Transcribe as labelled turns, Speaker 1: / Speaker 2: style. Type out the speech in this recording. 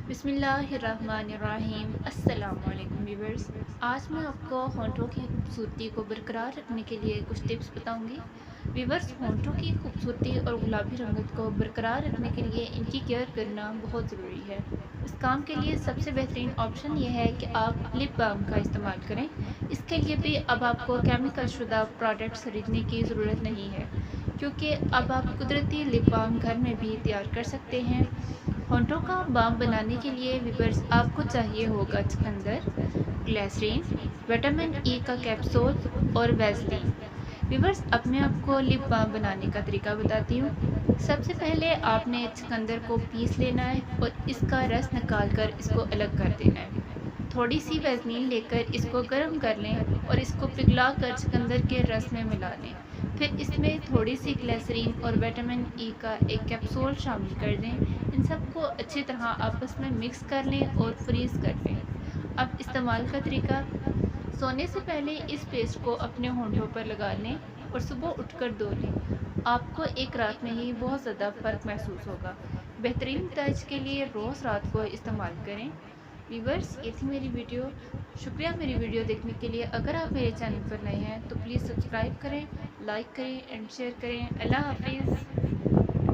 Speaker 1: बिस्मिल्लाहिर्रहमानिर्रहीम। अस्सलाम वालेकुम व्यूअर्स। आज मैं आपको होंठों की खूबसूरती को बरकरार रखने के लिए कुछ टिप्स बताऊंगी। व्यूअर्स, होंठों की खूबसूरती और गुलाबी रंगत को बरकरार रखने के लिए इनकी केयर करना बहुत ज़रूरी है। इस काम के लिए सबसे बेहतरीन ऑप्शन यह है कि आप लिप बाम का इस्तेमाल करें। इसके लिए भी अब आपको केमिकल शुदा प्रोडक्ट्स खरीदने की ज़रूरत नहीं है, क्योंकि अब आप कुदरती लिप बाम घर में भी तैयार कर सकते हैं। होंठों का बाम बनाने के लिए व्यूअर्स आपको चाहिए होगा चुकंदर, ग्लिसरीन, विटामिन ई का कैप्सूल और वैसलीन। व्यूअर्स, अब मैं आपको लिप बाम बनाने का तरीका बताती हूँ। सबसे पहले आपने चुकंदर को पीस लेना है और इसका रस निकाल कर इसको अलग कर देना है। थोड़ी सी वैसलीन लेकर इसको गर्म कर लें और इसको पिघला कर चुकंदर के रस में मिला लें। फिर इसमें थोड़ी सी ग्लिसरीन और विटामिन ई का एक कैप्सूल शामिल कर दें। इन सबको अच्छी तरह आपस में मिक्स कर लें और फ्रीज़ कर लें। अब इस्तेमाल का तरीका: सोने से पहले इस पेस्ट को अपने होंठों पर लगा लें और सुबह उठकर धो लें। आपको एक रात में ही बहुत ज़्यादा फ़र्क महसूस होगा। बेहतरीन नतीजे के लिए रोज़ रात को इस्तेमाल करें। व्यूअर्स, ये थी मेरी वीडियो। शुक्रिया मेरी वीडियो देखने के लिए। अगर आप मेरे चैनल पर नए हैं तो प्लीज़ सब्सक्राइब करें, लाइक करें एंड शेयर करें। अल्लाह हाफिज़।